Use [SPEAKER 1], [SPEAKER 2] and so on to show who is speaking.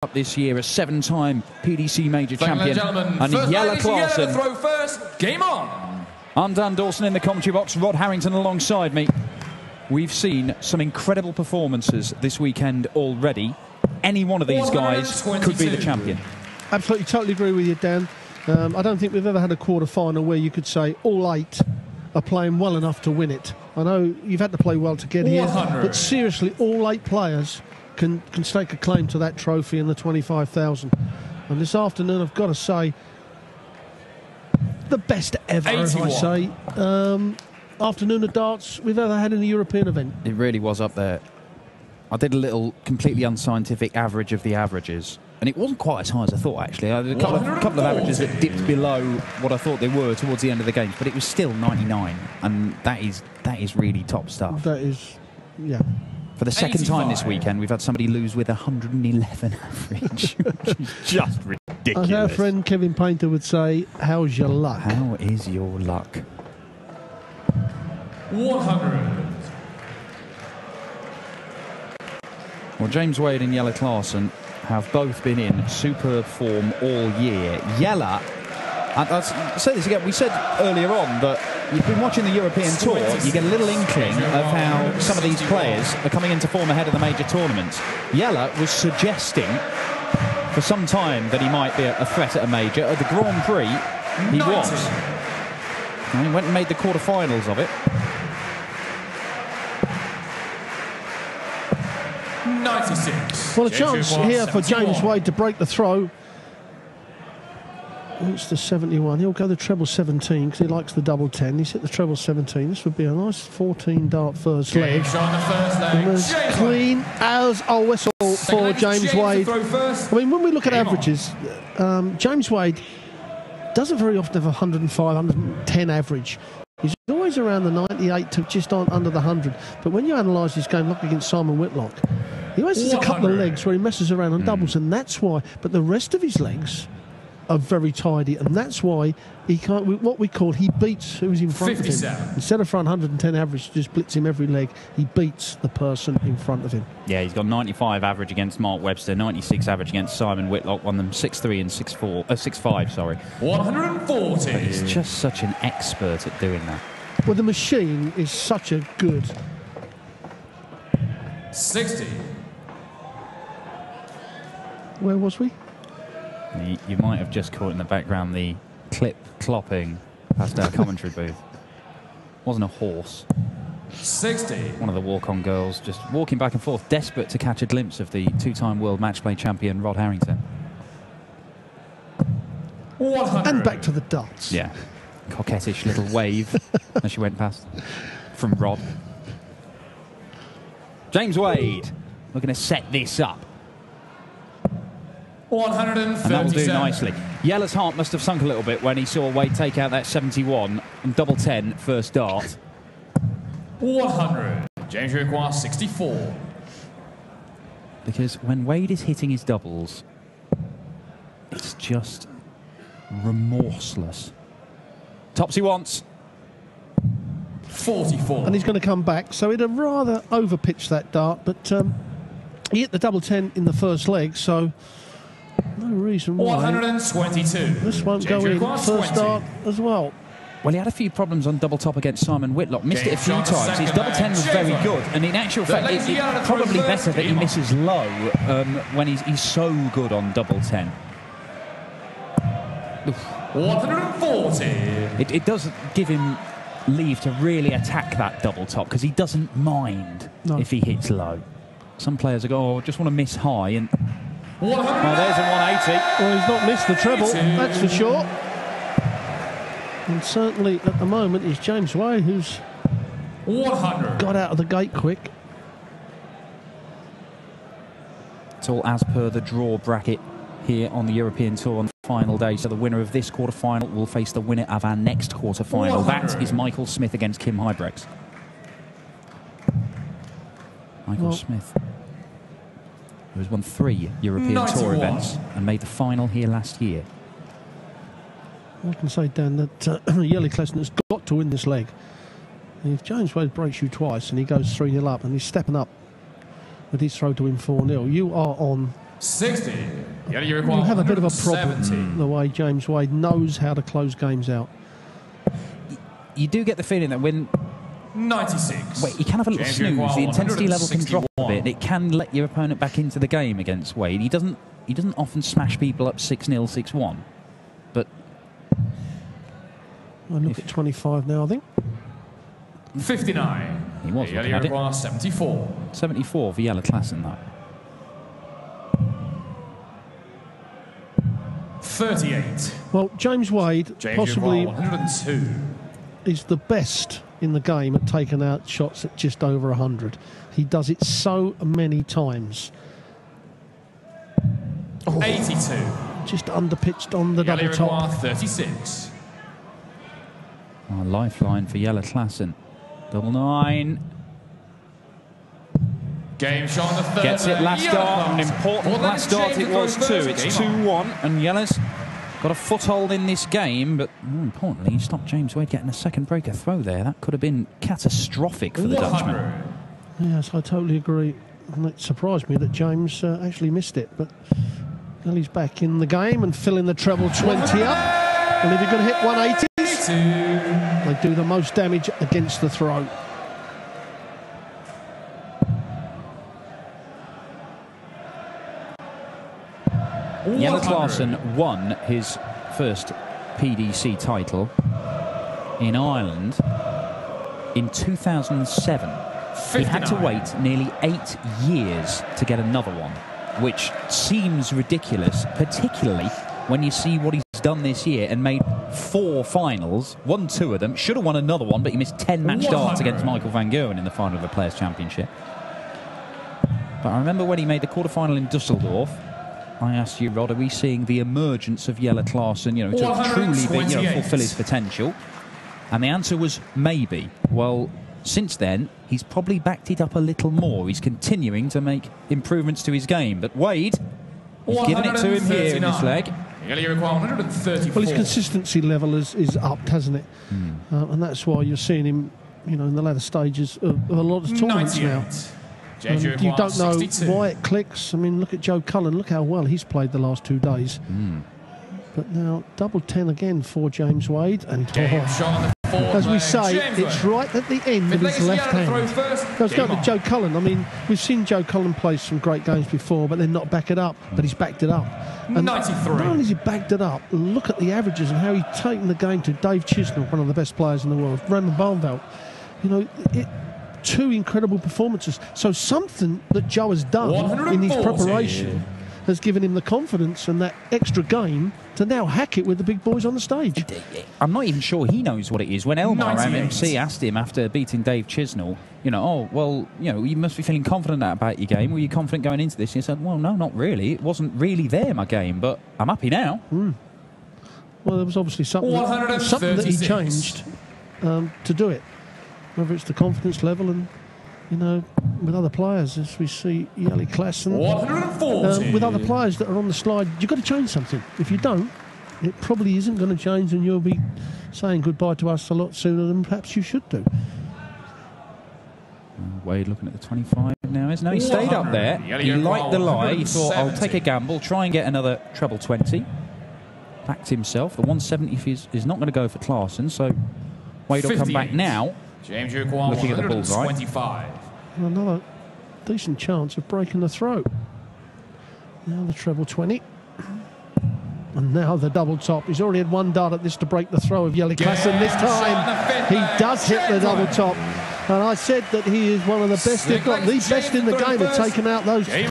[SPEAKER 1] Up this year, a 7-time PDC major champion, and
[SPEAKER 2] Jelle
[SPEAKER 1] Klaasen.
[SPEAKER 2] Throw first, game on.
[SPEAKER 1] I'm Dan Dawson in the commentary box, Rod Harrington alongside me. We've seen some incredible performances this weekend already. Any one of these guys could be the champion.
[SPEAKER 3] Absolutely, totally agree with you, Dan. I don't think we've ever had a quarter-final where you could say all 8 are playing well enough to win it. I know you've had to play well to get here, but seriously, all 8 players can stake a claim to that trophy and the 25,000. And this afternoon, I've got to say, the best ever, 81. As I say, afternoon of darts we've ever had in a European event.
[SPEAKER 1] It really was up there. I did a little completely unscientific average of the averages, and it wasn't quite as high as I thought, actually. I did a couple of averages that dipped below what I thought they were towards the end of the game, but it was still 99, and that is really top stuff.
[SPEAKER 3] That is, yeah.
[SPEAKER 1] For the second time this weekend, we've had somebody lose with 111 average, which is just ridiculous.
[SPEAKER 3] As our friend Kevin Painter would say, how's your luck?
[SPEAKER 1] How is your luck?
[SPEAKER 2] 100.
[SPEAKER 1] Well, James Wade and Jelle Klaasen have both been in superb form all year. Jelle, I'll say this again, we said earlier on that you've been watching the European Tour, you get a little inkling of how some of these players are coming into form ahead of the major tournaments. Jelle was suggesting for some time that he might be a threat at a major. At the Grand Prix, he was. And he went and made the quarterfinals of it.
[SPEAKER 2] 96.
[SPEAKER 3] Well, a chance here for James Wade to break the throw. It's the 71. He'll go the treble 17 because he likes the double 10. He's hit the treble 17. This would be a nice 14 dart first leg. And as clean as a whistle for James Wade. I mean, when we look at averages, James Wade doesn't very often have 105, 110 average. He's always around the 98 to just under the 100. But when you analyse his game, like against Simon Whitlock, he always has a couple of legs where he messes around on doubles, and that's why. But the rest of his legs are very tidy, and that's why he can't. What we call, he beats who's in front 57. Of him. Instead of for 110 average, just blitz him every leg. He beats the person in front of him.
[SPEAKER 1] Yeah, he's got 95 average against Mark Webster, 96 average against Simon Whitlock. Won them 6-3 and 6-5. Sorry.
[SPEAKER 2] 140.
[SPEAKER 1] But he's just such an expert at doing that.
[SPEAKER 3] Well, the machine is such a good.
[SPEAKER 2] 60.
[SPEAKER 3] Where was we?
[SPEAKER 1] You might have just caught in the background the clip clopping past our commentary booth. Wasn't a horse.
[SPEAKER 2] 60.
[SPEAKER 1] One of the walk-on girls just walking back and forth, desperate to catch a glimpse of the 2-time world match play champion Rod Harrington.
[SPEAKER 2] 100.
[SPEAKER 3] And back to the darts.
[SPEAKER 1] Yeah, coquettish little wave as she went past from Rod. James Wade looking to set this up.
[SPEAKER 2] 137.
[SPEAKER 1] And that will do nicely. Jelle's heart must have sunk a little bit when he saw Wade take out that 71 and double 10 first dart.
[SPEAKER 2] 100. James requires 64.
[SPEAKER 1] Because when Wade is hitting his doubles, it's just remorseless. Tops he wants.
[SPEAKER 2] 44.
[SPEAKER 3] And he's going to come back. So he'd have rather overpitched that dart, but he hit the double 10 in the first leg, so no reason why
[SPEAKER 2] 122.
[SPEAKER 3] This won't go in first dart as well.
[SPEAKER 1] Well, he had a few problems on double top against Simon Whitlock. Missed it a few times. His double 10 was very good, and in actual fact, it's probably better that he misses low when he's so good on double 10.
[SPEAKER 2] 140.
[SPEAKER 1] It does give him leave to really attack that double top because he doesn't mind if he hits low. Some players go, oh, just want to miss high, and oh, there's a 180.
[SPEAKER 3] Well, he's not missed the treble, that's for sure. And certainly at the moment is James Wade, who's
[SPEAKER 2] 100.
[SPEAKER 3] got out of the gate quick.
[SPEAKER 1] It's all as per the draw bracket here on the European Tour on the final day. So the winner of this quarter-final will face the winner of our next quarter-final. That is Michael Smith against Kim Huybrechts. Michael Smith, who has won 3 European Tour events and made the final here last year.
[SPEAKER 3] I can say, Dan, that Jelle Klaasen has got to win this leg. And if James Wade breaks you twice and he goes 3-0 up and he's stepping up with his throw to win 4-0, you are on
[SPEAKER 2] 60. You
[SPEAKER 3] You'll have a bit of a problem the way James Wade knows how to close games out.
[SPEAKER 1] You do get the feeling that when
[SPEAKER 2] 96.
[SPEAKER 1] Wait, you can have a little snooze. The intensity level can drop a bit. It can let your opponent back into the game against Wade. He doesn't often smash people up 6-0, 6-1. But
[SPEAKER 3] I look at 25 now, I think.
[SPEAKER 2] 59.
[SPEAKER 1] He was looking at it.
[SPEAKER 2] 74.
[SPEAKER 1] 74 for Klaasen, though.
[SPEAKER 2] 38.
[SPEAKER 3] Well, James Wade possibly
[SPEAKER 2] 102.
[SPEAKER 3] is the best in the game at taking out shots at just over 100. He does it so many times.
[SPEAKER 2] 82.
[SPEAKER 3] Just underpitched on the double top.
[SPEAKER 2] 36.
[SPEAKER 1] Oh, lifeline for Klaasen. 99.
[SPEAKER 2] Game shot on the third.
[SPEAKER 1] Gets it last dart, an important last dart it was too. It's 2-1, and Jelle's got a foothold in this game, but more importantly, he stopped James Wade getting a second breaker throw there. That could have been catastrophic for the Dutchman.
[SPEAKER 3] Yes, I totally agree. And it surprised me that James actually missed it, but well, he's back in the game and filling the treble 20 up. And if you're going to hit 180s, they do the most damage against the throw.
[SPEAKER 1] Klaasen won his first PDC title in Ireland in 2007. 59. He had to wait nearly 8 years to get another one, which seems ridiculous, particularly when you see what he's done this year and made 4 finals, won 2 of them, should have won another one, but he missed 10 match darts against Michael van Gerwen in the final of the Players' Championship. But I remember when he made the quarterfinal in Dusseldorf, I asked you, Rod, are we seeing the emergence of Klaasen, to truly be, fulfill his potential? And the answer was maybe. Well, since then, he's probably backed it up a little more. He's continuing to make improvements to his game. But Wade, he's given it to him here in this leg.
[SPEAKER 3] Well, his consistency level is upped, hasn't it? And that's why you're seeing him, in the latter stages of a lot of tournaments now. You don't know why it clicks. I mean, look at Joe Cullen. Look how well he's played the last 2 days. But now, double 10 again for James Wade. And as we say, it's right at the end of his left hand. Let's go to Joe Cullen. I mean, we've seen Joe Cullen play some great games before, but then not back it up. But he's backed it up. And
[SPEAKER 2] 93.
[SPEAKER 3] Not only has he backed it up, look at the averages and how he's taken the game to Dave Chisnell, one of the best players in the world, Raymond Barneveld. 2 incredible performances. So something that Joe has done in his preparation has given him the confidence and that extra game to now hack it with the big boys on the stage.
[SPEAKER 1] I'm not even sure he knows what it is. When Elmar MMC asked him after beating Dave Chisnell, you must be feeling confident about your game. Were you confident going into this? And he said, well, no, not really. It wasn't really there, my game, but I'm happy now.
[SPEAKER 3] Well, there was obviously something that he changed to do it. Whether it's the confidence level and, with other players, as we see Klaasen, with other players that are on the slide, you've got to change something. If you don't, it probably isn't going to change and you'll be saying goodbye to us a lot sooner than perhaps you should do.
[SPEAKER 1] Wade looking at the 25 now, isn't he? He stayed up there. He liked the lie. He thought, I'll take a gamble, try and get another treble 20. Backed himself. The 170 is not going to go for Klaasen, so Wade will come back now.
[SPEAKER 2] James
[SPEAKER 1] looking at the bullseye.
[SPEAKER 2] 125.
[SPEAKER 3] Another decent chance of breaking the throw. Now the treble 20. And now the double top. He's already had 1 dart at this to break the throw of Klaasen. This time he does hit the double top. And I said that he is one of the best, if not the best in the game, at taking out those